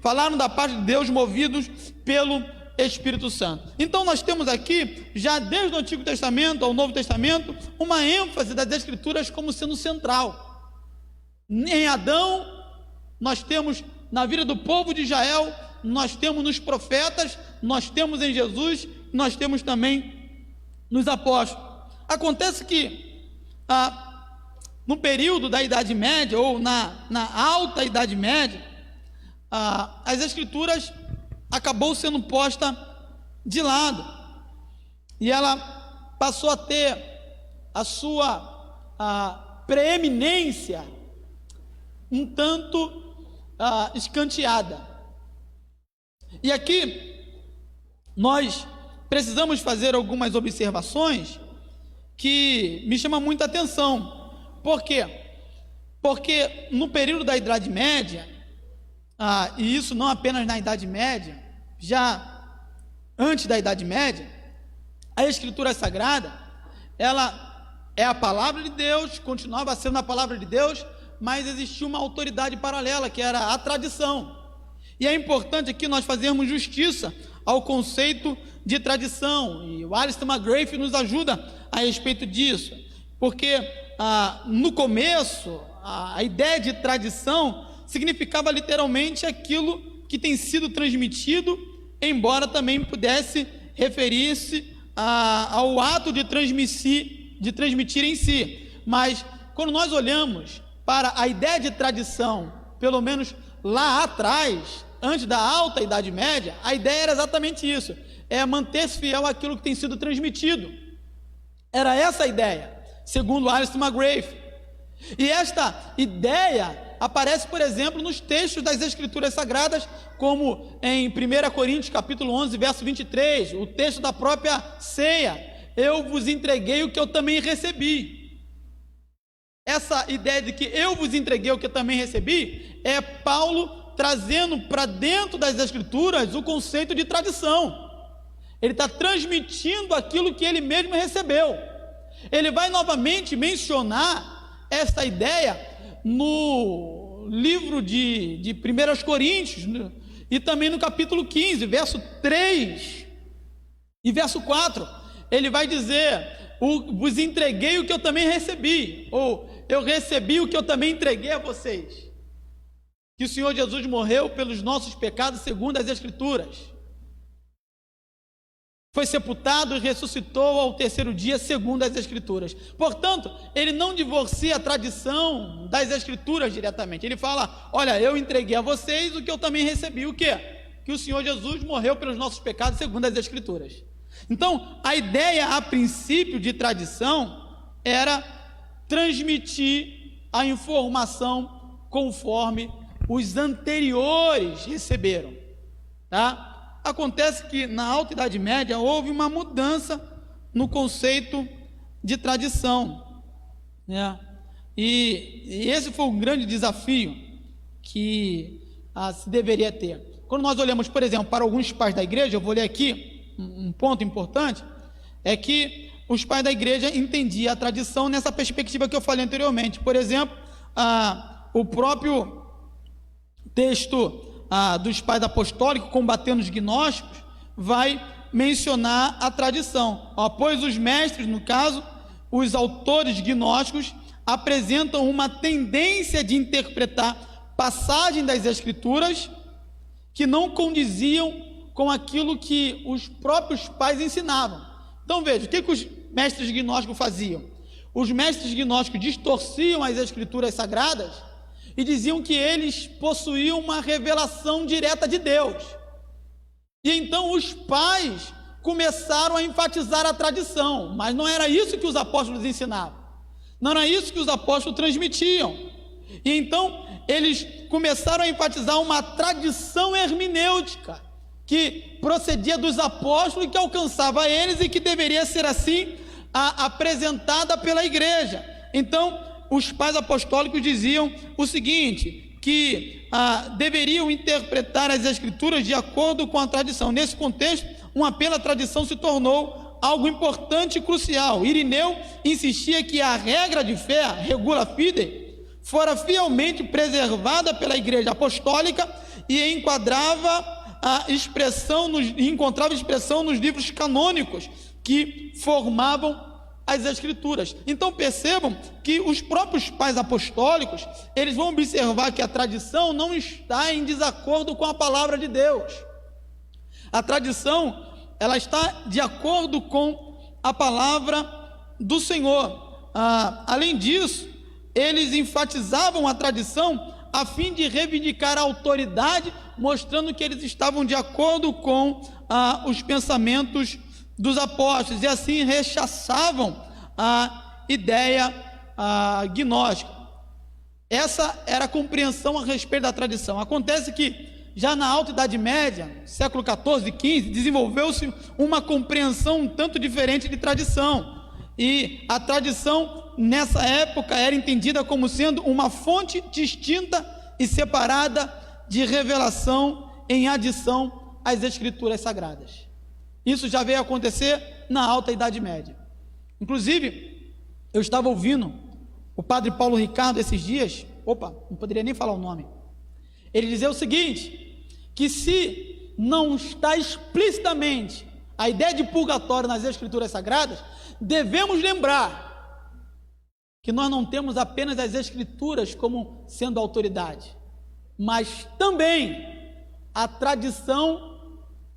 falaram da parte de Deus, movidos pelo Espírito Santo. Então nós temos aqui, já desde o Antigo Testamento ao Novo Testamento, uma ênfase das Escrituras como sendo central. Em Adão, nós temos na vida do povo de Israel, nós temos nos profetas, nós temos em Jesus, nós temos também nos apóstolos. Acontece que no período da Idade Média, ou na alta Idade Média, as Escrituras acabou sendo posta de lado, e ela passou a ter a sua preeminência um tanto escanteada. E aqui nós precisamos fazer algumas observações que me chamam muita atenção. Por quê? Porque no período da Idade Média, e isso não apenas na Idade Média, já antes da Idade Média, a Escritura Sagrada, ela é a palavra de Deus, continuava sendo a palavra de Deus, mas existia uma autoridade paralela, que era a tradição. E é importante aqui nós fazermos justiça ao conceito de tradição, e o Alistair McGrath nos ajuda a respeito disso, porque no começo a ideia de tradição significava literalmente aquilo que tem sido transmitido, embora também pudesse referir-se ao ato de transmitir em si. Mas quando nós olhamos para a ideia de tradição, pelo menos lá atrás, antes da alta Idade Média, a ideia era exatamente isso: é manter-se fiel àquilo que tem sido transmitido. Era essa a ideia, segundo Alistair McGrath. E esta ideia aparece, por exemplo, nos textos das Escrituras Sagradas, como em 1 Coríntios capítulo 11, verso 23, o texto da própria ceia: eu vos entreguei o que eu também recebi. Essa ideia de que eu vos entreguei o que eu também recebi, é Paulo trazendo para dentro das Escrituras o conceito de tradição. Ele está transmitindo aquilo que ele mesmo recebeu. Ele vai novamente mencionar essa ideia no livro de 1 Coríntios, e também no capítulo 15, verso 3 e verso 4, ele vai dizer: vos entreguei o que eu também recebi, ou eu recebi o que eu também entreguei a vocês, que o Senhor Jesus morreu pelos nossos pecados segundo as Escrituras. foi sepultado e ressuscitou ao terceiro dia, segundo as Escrituras. Portanto, ele não divorcia a tradição das Escrituras diretamente. Ele fala: olha, eu entreguei a vocês o que eu também recebi. O quê? Que o Senhor Jesus morreu pelos nossos pecados, segundo as Escrituras. Então, a ideia, a princípio, de tradição era transmitir a informação conforme os anteriores receberam, tá? Acontece que na Alta Idade Média houve uma mudança no conceito de tradição, né? E esse foi um grande desafio que se deveria ter. Quando nós olhamos, por exemplo, para alguns pais da igreja, eu vou ler aqui um ponto importante, é que os pais da igreja entendiam a tradição nessa perspectiva que eu falei anteriormente. Por exemplo, o próprio texto dos pais apostólicos, combatendo os gnósticos, vai mencionar a tradição. Pois os mestres, no caso, os autores gnósticos, apresentam uma tendência de interpretar passagem das Escrituras que não condiziam com aquilo que os próprios pais ensinavam. Então veja, o que os mestres gnósticos faziam? Os mestres gnósticos distorciam as Escrituras sagradas e diziam que eles possuíam uma revelação direta de Deus. E então os pais começaram a enfatizar a tradição, mas não era isso que os apóstolos ensinavam, não era isso que os apóstolos transmitiam. E então eles começaram a enfatizar uma tradição hermenêutica que procedia dos apóstolos e que alcançava eles e que deveria ser assim apresentada pela igreja. Então os pais apostólicos diziam o seguinte, que deveriam interpretar as Escrituras de acordo com a tradição. Nesse contexto, um apelo à tradição se tornou algo importante e crucial. Irineu insistia que a regra de fé, regula fidei, fora fielmente preservada pela igreja apostólica e encontrava expressão nos livros canônicos que formavam as Escrituras. Então percebam que os próprios pais apostólicos, eles vão observar que a tradição não está em desacordo com a palavra de Deus. A tradição, ela está de acordo com a palavra do Senhor. Além disso, eles enfatizavam a tradição a fim de reivindicar a autoridade, mostrando que eles estavam de acordo com os pensamentos dos apóstolos, e assim rechaçavam a ideia gnóstica. Essa era a compreensão a respeito da tradição. Acontece que já na Alta Idade Média, século XIV e XV, desenvolveu-se uma compreensão um tanto diferente de tradição, e a tradição nessa época era entendida como sendo uma fonte distinta e separada de revelação em adição às Escrituras Sagradas. Isso já veio acontecer na Alta Idade Média. Inclusive, eu estava ouvindo o padre Paulo Ricardo esses dias, não poderia nem falar o nome, ele dizia o seguinte, que se não está explicitamente a ideia de purgatório nas Escrituras Sagradas, devemos lembrar que nós não temos apenas as Escrituras como sendo autoridade, mas também a tradição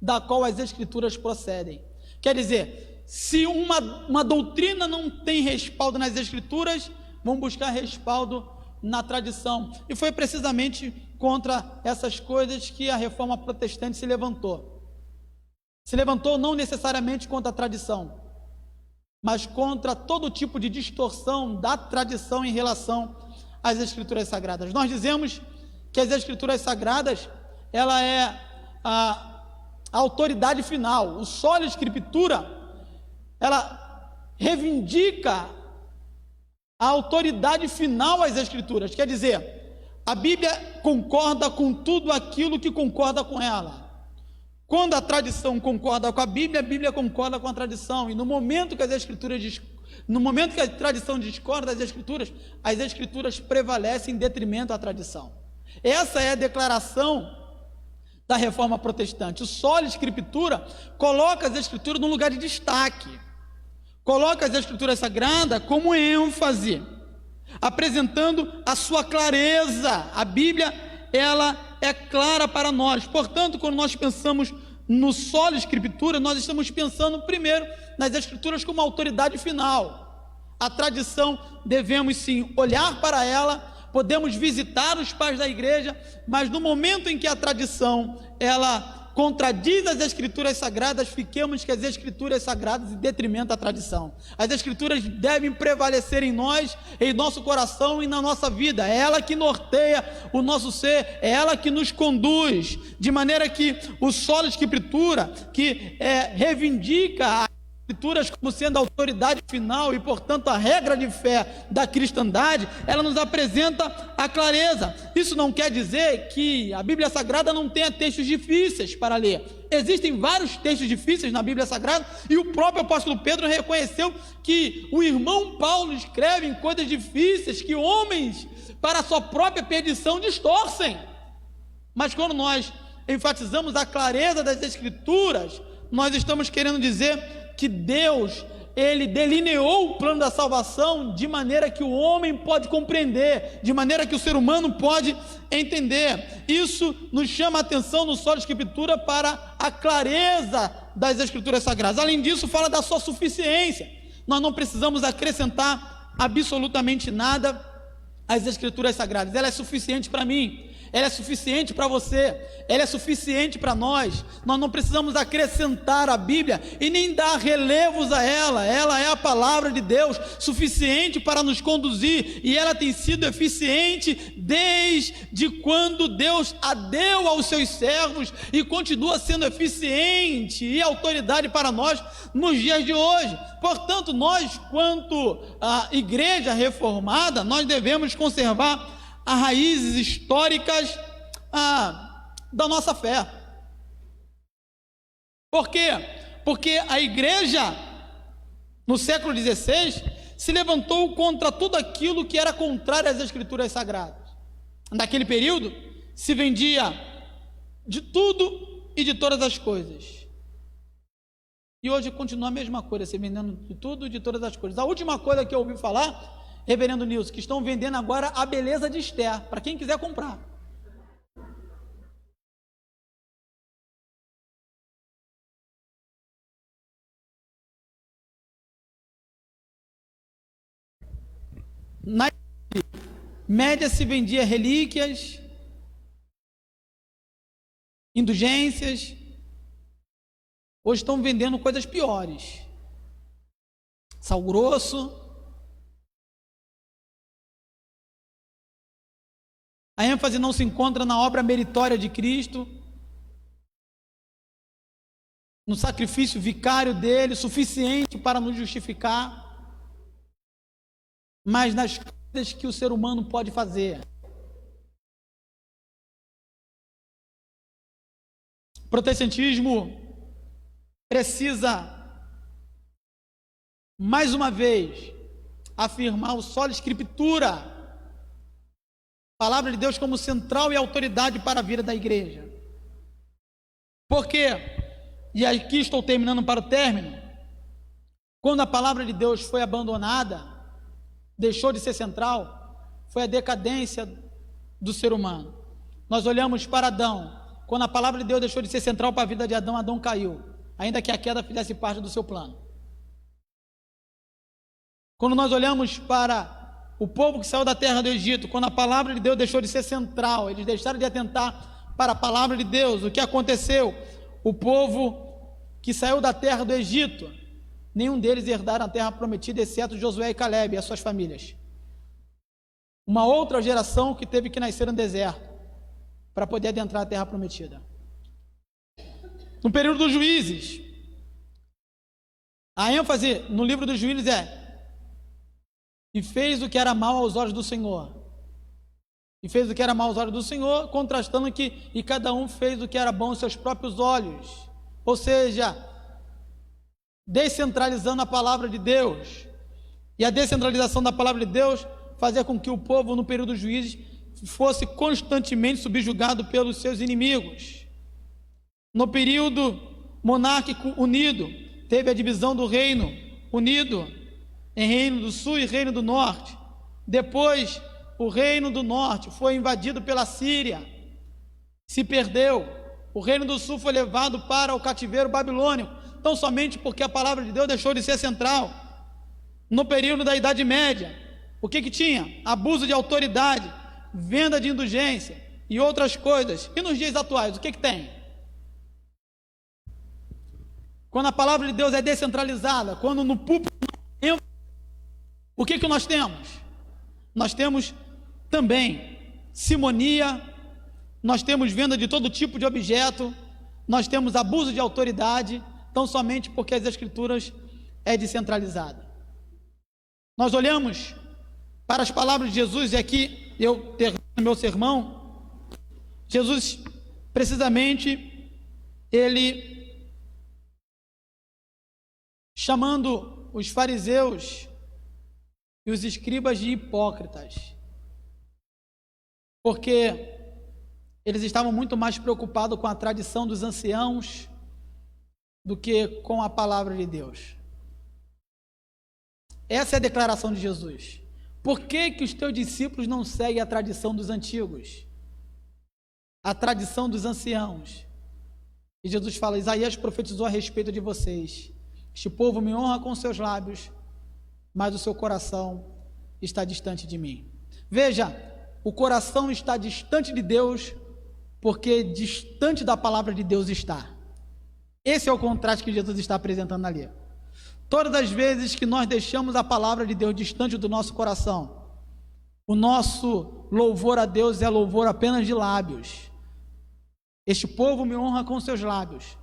da qual as Escrituras procedem. Quer dizer, se uma doutrina não tem respaldo nas Escrituras, vão buscar respaldo na tradição. E foi precisamente contra essas coisas que a Reforma Protestante se levantou. Se levantou não necessariamente contra a tradição, mas contra todo tipo de distorção da tradição em relação às Escrituras Sagradas. Nós dizemos que as Escrituras Sagradas, ela é a autoridade final. O sola Escritura, ela reivindica a autoridade final às Escrituras. Quer dizer, a Bíblia concorda com tudo aquilo que concorda com ela. Quando a tradição concorda com a Bíblia concorda com a tradição. E no momento que a tradição discorda das Escrituras, as Escrituras prevalecem em detrimento da tradição. Essa é a declaração da Reforma Protestante. O sola Escritura coloca as Escrituras num lugar de destaque, coloca as Escrituras Sagradas como ênfase, apresentando a sua clareza. A Bíblia, ela é clara para nós. Portanto, quando nós pensamos no solo Escritura, nós estamos pensando primeiro nas Escrituras como autoridade final. A tradição, devemos sim olhar para ela, podemos visitar os pais da igreja, mas no momento em que a tradição, ela contradiz as Escrituras Sagradas, fiquemos com as Escrituras Sagradas em detrimento da tradição. As Escrituras devem prevalecer em nós, em nosso coração e na nossa vida. É ela que norteia o nosso ser, é ela que nos conduz, de maneira que o solo Escritura, que reivindica a Escrituras como sendo a autoridade final e, portanto, a regra de fé da cristandade, ela nos apresenta a clareza. Isso não quer dizer que a Bíblia Sagrada não tenha textos difíceis para ler. Existem vários textos difíceis na Bíblia Sagrada, e o próprio apóstolo Pedro reconheceu que o irmão Paulo escreve em coisas difíceis que homens, para a sua própria perdição, distorcem. Mas quando nós enfatizamos a clareza das Escrituras, nós estamos querendo dizer que Deus, Ele delineou o plano da salvação de maneira que o homem pode compreender, de maneira que o ser humano pode entender. Isso nos chama a atenção no solo Escritura para a clareza das Escrituras Sagradas. Além disso, fala da sua suficiência. Nós não precisamos acrescentar absolutamente nada às Escrituras Sagradas. Ela é suficiente para mim, ela é suficiente para você, ela é suficiente para nós. Nós não precisamos acrescentar a Bíblia e nem dar relevos a ela. Ela é a palavra de Deus, suficiente para nos conduzir, e ela tem sido eficiente desde quando Deus a deu aos seus servos, e continua sendo eficiente e autoridade para nós nos dias de hoje. Portanto, nós, quanto a igreja reformada, nós devemos conservar as raízes históricas da nossa fé. Por quê? Porque a igreja, no século XVI, se levantou contra tudo aquilo que era contrário às Escrituras Sagradas. Naquele período, se vendia de tudo e de todas as coisas. E hoje continua a mesma coisa, se vendendo de tudo e de todas as coisas. A última coisa que eu ouvi falar, reverendo Nilson, que estão vendendo agora a beleza de Esther, para quem quiser comprar. Na média se vendia relíquias, indulgências. Hoje estão vendendo coisas piores. Sal grosso. A ênfase não se encontra na obra meritória de Cristo, no sacrifício vicário dele, suficiente para nos justificar, mas nas coisas que o ser humano pode fazer. O protestantismo precisa, mais uma vez, afirmar o solo Escritura, palavra de Deus, como central e autoridade para a vida da igreja. Por quê? E aqui estou terminando para o término. Quando a palavra de Deus foi abandonada, deixou de ser central, foi a decadência do ser humano. Nós olhamos para Adão. Quando a palavra de Deus deixou de ser central para a vida de Adão, Adão caiu, ainda que a queda fizesse parte do seu plano. Quando nós olhamos para o povo que saiu da terra do Egito, quando a palavra de Deus deixou de ser central, eles deixaram de atentar para a palavra de Deus, o que aconteceu? O povo que saiu da terra do Egito, nenhum deles herdaram a terra prometida, exceto Josué e Calebe e as suas famílias. Uma outra geração que teve que nascer no deserto para poder adentrar a terra prometida. No período dos juízes, a ênfase no livro dos juízes é: e fez o que era mal aos olhos do Senhor. E fez o que era mal aos olhos do Senhor, contrastando que e cada um fez o que era bom aos seus próprios olhos. Ou seja, descentralizando a palavra de Deus. E a descentralização da palavra de Deus fazia com que o povo, no período dos juízes, fosse constantemente subjugado pelos seus inimigos. No período monárquico unido, teve a divisão do reino unido em reino do sul e reino do norte. Depois, o reino do norte foi invadido pela Síria, se perdeu. O reino do sul foi levado para o cativeiro babilônico, tão somente porque a palavra de Deus deixou de ser central. No período da Idade Média, o que tinha? Abuso de autoridade, venda de indulgência e outras coisas. E nos dias atuais, o que tem? Quando a palavra de Deus é descentralizada, quando no púlpito, o que nós temos? Nós temos também simonia, nós temos venda de todo tipo de objeto, nós temos abuso de autoridade, tão somente porque as Escrituras é descentralizada. Nós olhamos para as palavras de Jesus, e aqui eu termino meu sermão. Jesus, precisamente, ele chamando os fariseus e os escribas de hipócritas, porque eles estavam muito mais preocupados com a tradição dos anciãos do que com a palavra de Deus. Essa é a declaração de Jesus. Por que os teus discípulos não seguem a tradição dos antigos? A tradição dos anciãos? E Jesus fala: Isaías profetizou a respeito de vocês. Este povo me honra com seus lábios, mas o seu coração está distante de mim. Veja, o coração está distante de Deus, porque distante da palavra de Deus está. Esse é o contraste que Jesus está apresentando ali. Todas as vezes que nós deixamos a palavra de Deus distante do nosso coração, o nosso louvor a Deus é louvor apenas de lábios. Este povo me honra com seus lábios,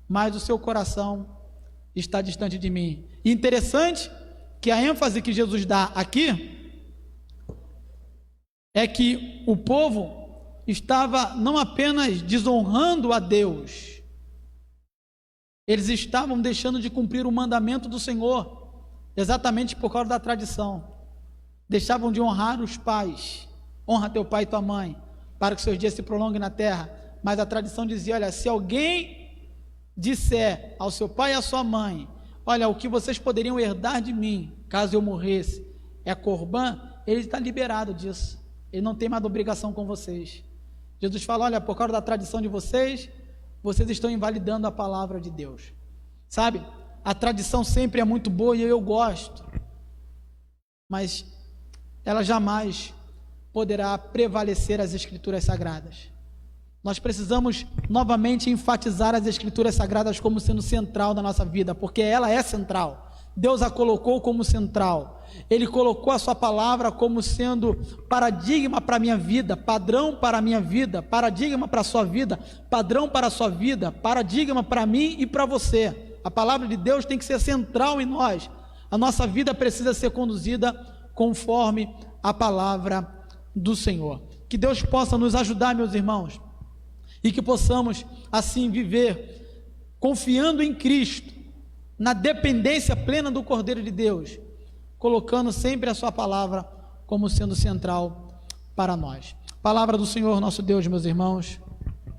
mas o seu coração está distante de mim. E interessante que a ênfase que Jesus dá aqui é que o povo estava não apenas desonrando a Deus, eles estavam deixando de cumprir o mandamento do Senhor, exatamente por causa da tradição. Deixavam de honrar os pais. Honra teu pai e tua mãe, para que seus dias se prolonguem na terra. Mas a tradição dizia: olha, se alguém disser ao seu pai e à sua mãe: olha, o que vocês poderiam herdar de mim, caso eu morresse, é corbã, ele está liberado disso. Ele não tem mais obrigação com vocês. Jesus fala: olha, por causa da tradição de vocês, vocês estão invalidando a palavra de Deus. Sabe, a tradição sempre é muito boa e eu gosto, mas ela jamais poderá prevalecer as Escrituras Sagradas. Nós precisamos novamente enfatizar as Escrituras Sagradas como sendo central na nossa vida, porque ela é central. Deus a colocou como central. Ele colocou a sua palavra como sendo paradigma para a minha vida, padrão para a minha vida, paradigma para a sua vida, padrão para a sua vida, paradigma para mim e para você. A palavra de Deus tem que ser central em nós. A nossa vida precisa ser conduzida conforme a palavra do Senhor. Que Deus possa nos ajudar, meus irmãos, e que possamos assim viver confiando em Cristo, na dependência plena do Cordeiro de Deus, colocando sempre a sua palavra como sendo central para nós. Palavra do Senhor nosso Deus, meus irmãos.